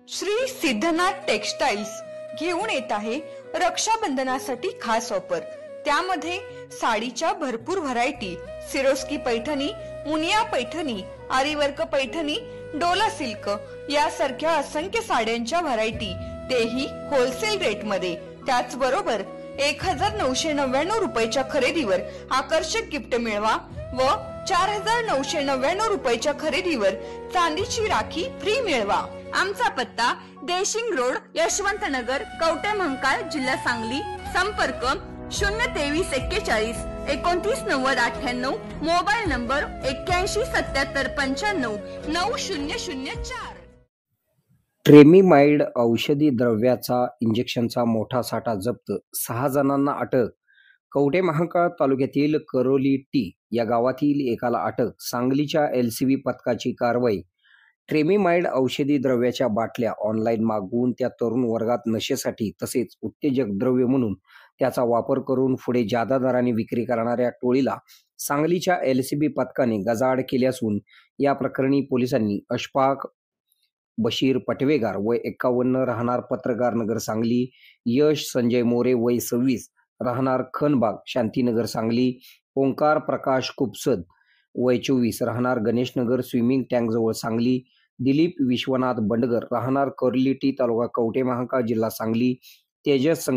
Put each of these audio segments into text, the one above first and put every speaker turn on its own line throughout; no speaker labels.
Shri Siddhanath textiles घेऊन येत आहे रक्षाबंधनासाठी खास ऑफर। त्यामध्ये साडीच्या भरपूर variety, Swarovski Paithani, Muniya Paithani, aari work Paithani, Dola silk यासारख्या असंख्य साड्यांच्या व्हरायटी, तेही होलसेल रेट मध्ये। त्याचबरोबर 1999 रुपयाच्या खरेदीवर आकर्षक गिफ्ट मिळवा व 4999 रुपयाच्या खरेदीवर चांदीची राखी फ्री मिळवा। आमचा पत्ता देशिंग रोड, यशवंतनगर, कवठे महांकाळ, जिल्हा सांगली। संपर्क 02341 299098, मोबाईल नंबर 817795 9004।
ट्रेमिमाइड औषधी द्रव्याचा इंजेक्शनचा मोठा साठा जप्त, 6 जणांना अटक। कवठे महांकाळ तालुक्यातील करोली टी या गावातील एकाला अटक। सांगलीच्या LCB पथकाची कारवाई। ट्रेमिमाइड औषधी द्रव्याच्या बाटल्या ऑनलाईन मागवून त्या तरुण वर्गात नशेसाठी तसेच उत्तेजक द्रव्य म्हणून त्याचा वापर करून पुढे जादा दराने विक्री करणाऱ्या टोळीला सांगलीच्या LCB पथकाने गजाआड केले असून या प्रकरणी पोलिसांनी अशफाक बशीर पटवेगार वय 51 राहणार पत्रकार नगर सांगली, यश संजय मोरे वय 26 राहणार खनबाग शांतीनगर सांगली, ओंकार प्रकाश कुपसद वय 24 राहणार गणेशनगर स्विमिंग टँक जवळ सांगली, दिलीप विश्वनाथ बंडगर राहणार कर्लीटी तालुका कवठे महांकाळ जिल्हा सांगली, तेजस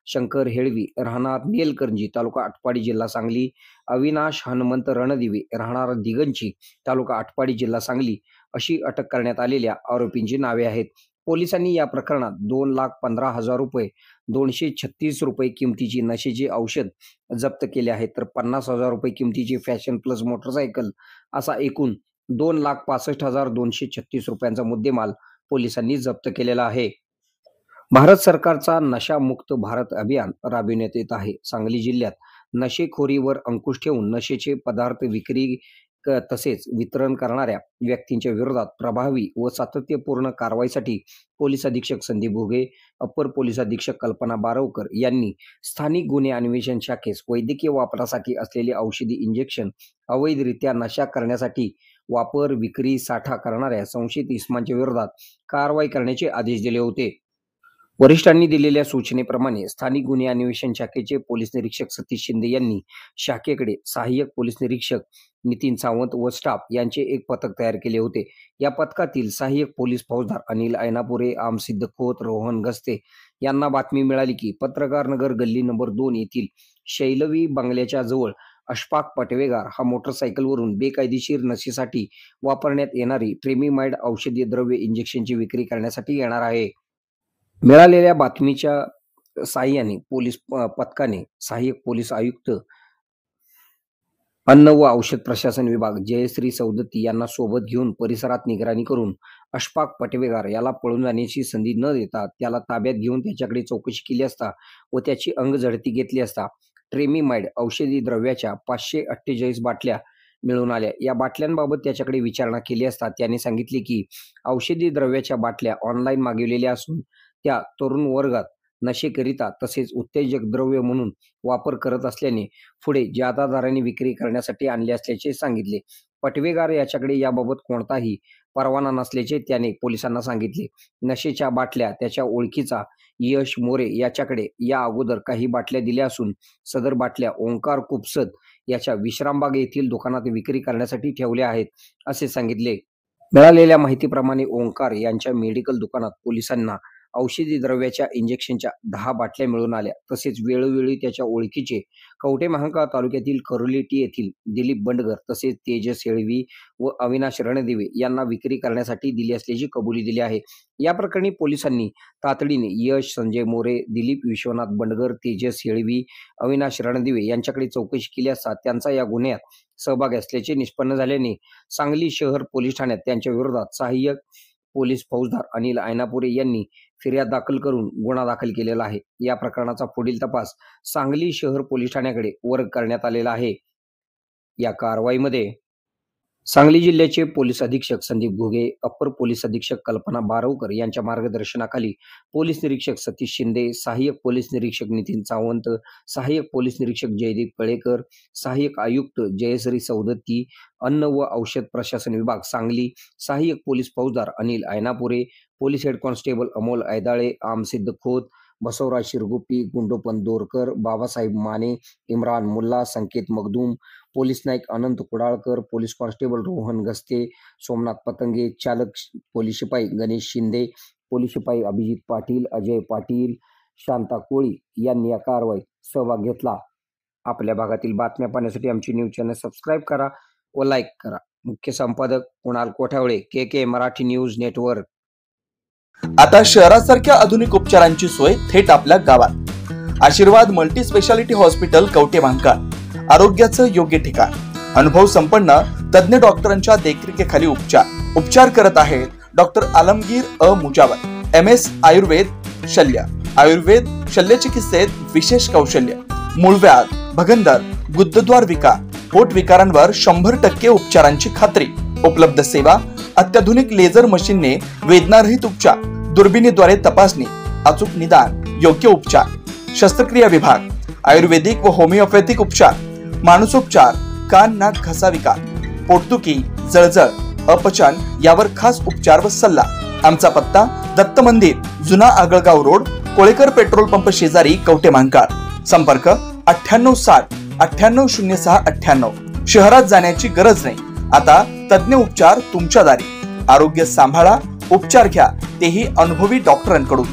शंकर हेळवी राहणार नेलकरंजी तालुका आटपाडी जिल्हा सांगली, अविनाश हनुमंत रणदिवे राहणार दिगंची तालुका आटपाडी जिल्हा सांगली अशी अटक करण्यात आलेल्या आरोपींची नावे आहेत। पोलिसांनी या प्रकरणात 2,15,000 रुपये, 236 रुपये किमतीची नशेची औषध जप्त केले आहेत, तर 50,000 रुपये किमतीची फॅशन प्लस मोटरसायकल असा एकूण 2,65,236 रुपयांचा मुद्देमाल पोलिसांनी जप्त केलेला आहे। भारत सरकारचा नशामुक्त भारत अभियान राबविण्यात येत आहे। सांगली जिल्ह्यात नशेखोरीवर अंकुश ठेवून नशेचे पदार्थ विक्री तसेच वितरण करणाऱ्या व्यक्तींच्या विरोधात प्रभावी व सातत्यपूर्ण कारवाईसाठी पोलीस अधीक्षक संदीप भोगे, अप्पर पोलीस अधीक्षक कल्पना बारवकर यांनी स्थानिक गुन्हे अन्वेषण शाखेस वैद्यकीय वापरासाठी असलेले औषधी इंजेक्शन अवैधरित्या नशा करण्यासाठी वापर, विक्री, साठा करणाऱ्या संशयित इसमांच्या विरोधात कारवाई करण्याचे आदेश दिले होते। वरिष्ठांनी दिलेल्या सूचनेप्रमाणे स्थानिक गुन्हे अन्वेषण शाखेचे पोलीस निरीक्षक सतीश शिंदे यांनी शाखेकडे सहाय्यक पोलीस निरीक्षक नितीन सावंत व स्टाफ यांचे एक पथक तयार केले होते। या पथकातील सहाय्यक पोलीस फौजदार अनिल ऐनापुरे, आमसिद्ध खोत, रोहन गस्ते यांना बातमी मिळाली की पत्रकार नगर गल्ली नंबर 2 येथील शैलवी बंगल्याच्या जवळ अशफाक पटवेगार हा मोटरसायकलवरून बेकायदेशीर नशेसाठी वापरण्यात येणारी ट्रेमिमाइड औषधी द्रव्य इंजेक्शनची विक्री करण्यासाठी येणार आहे। मिळालेल्या बातमीच्या साहाय्याने पोलीस पथकाने सहाय्यक पोलीस आयुक्त अन्न व औषध प्रशासन विभाग जयश्री सौदत्ती यांना सोबत घेऊन परिसरात निगराणी करून अशफाक पटवेगार याला पळून जाण्याची संधी न देता त्याला ताब्यात घेऊन त्याच्याकडे चौकशी केली असता व त्याची अंगझडती घेतली असता ट्रेमिमाइड औषधी द्रव्याच्या 548 बाटल्या मिळून आल्या। या बाटल्यांबाबत त्याच्याकडे विचारणा केली असता त्याने सांगितले की औषधी द्रव्याच्या बाटल्या ऑनलाईन मागवलेल्या असून त्या तरुण वर्गात नशेकरिता तसेच उत्तेजक द्रव्य म्हणून वापर करत असल्याने पुढे जादा दराने विक्री करण्यासाठी आणले असल्याचे सांगितले। पटवेगार याच्याकडे याबाबत कोणताही परवाना नसल्याचे त्याने पोलिसांना सांगितले। नशेच्या बाटल्या त्याच्या ओळखीचा यश मोरे याच्याकडे या अगोदर काही बाटल्या दिल्या असून सदर बाटल्या ओंकार कुपसद याच्या विश्रामबाग येथील दुकानात विक्री करण्यासाठी ठेवल्या आहेत असे सांगितले। मिळालेल्या माहितीप्रमाणे ओंकार यांच्या मेडिकल दुकानात पोलिसांना औषधी द्रव्याच्या इंजेक्शनच्या 10 बाटल्या मिळून आल्या। तसेच वेळोवेळी त्याच्या ओळखीचे कवठे महांकाळ तालुक्यातील करोली टी येथील दिलीप बंडगर तसेच तेजस हेळवी व अविनाश रणदिवे यांना विक्री करण्यासाठी दिली असल्याची कबुली दिली आहे। या प्रकरणी पोलिसांनी तातडीने यश संजय मोरे, दिलीप विश्वनाथ बंडगर, तेजस हेळवी, अविनाश रणदिवे यांच्याकडे चौकशी केली असता त्यांचा या गुन्ह्यात सहभाग असल्याचे निष्पन्न झाल्याने सांगली शहर पोलीस ठाण्यात त्यांच्या विरोधात सहाय्यक पोलीस फौजदार अनिल ऐनापुरे यांनी फिर्याद दाखल करून गुन्हा दाखल केलेला आहे। या प्रकरणाचा पुढील तपास सांगली शहर पोलीस ठाण्याकडे वर्ग करण्यात आलेला आहे। या कारवाईमध्ये सांगली जिल्ह्याचे पोलीस अधीक्षक संदीप घुगे, अप्पर पोलीस अधीक्षक कल्पना बारवकर यांच्या मार्गदर्शनाखाली पोलीस निरीक्षक सतीश शिंदे, सहाय्यक पोलीस निरीक्षक नितीन सावंत, सहाय्यक पोलीस निरीक्षक जयदीप कळेकर, सहाय्यक आयुक्त जयश्री सौदत्ती, अन्न व औषध प्रशासन विभाग सांगली, सहाय्यक पोलीस फौजदार Anil Ainapure, police head constable Amol Aidale, Amsiddh Khot, Basavraj Shirguppi, Gundopant Dorkar, Babasaheb Mane, Imran Mulla, Sanket Magdum, police Naik Anant Kudalkar, police constable Rohan Gaste, Somnath Patange, चालक पोलीस शिपाई गणेश शिंदे, पोलीस शिपाई अभिजित पाटील, अजय पाटील, शांता कोळी यांनी या कारवाईत सहभाग घेतला. आपल्या भागातील बातम्या पाहण्यासाठी आमची न्यूज चॅनल सबस्क्राईब करा व लाईक करा. मुख्य संपादक Kunal Kothawale, KK Marathi news network.
आता शहरासारख्या आधुनिक उपचारांची सोय थेट आपल्या गावात. आशीर्वाद multi speciality hospital Kavathe Mahankal, आरोग्याचं योग्य ठिकाण. अनुभव संपन्न तज्ञ डॉक्टरांच्या देखरेखीखाली उपचार करत आहेत डॉक्टर आलमगीर मुजावर. MS आयुर्वेद शल्य, आयुर्वेद शल्य चिकित्सेत विशेष कौशल्य. मूळव्याध, भगंदर, गुदद्वार विकार, पोट विकारांवर 100% उपचारांची खात्री. उपलब्ध सेवा, अत्याधुनिक लेझर मशीनने वेदनारहित उपचार, दुर्बिणीद्वारे तपासणी, अचूक निदान, योग्य उपचार. शस्त्रक्रिया विभाग, आयुर्वेदिक व होमिओपॅथिक उपचार, मानसोपचार, कान नाक घसा विकार, पोटदुखी, जळजळ, अपचन यावर खास उपचार व सल्ला. आमचा पत्ता दत्त मंदिर, जुना Agalgaon road, Kolekar petrol pump शेजारी, कवटे महांकाळ. संपर्क 9860 9806 98. शहरात जाण्याची गरज नाही. आता तज्ञ उपचार तुमच्या दारी. आरोग्य सांभाळा, उपचार घ्या, तेही अनुभवी डॉक्टरांकडून.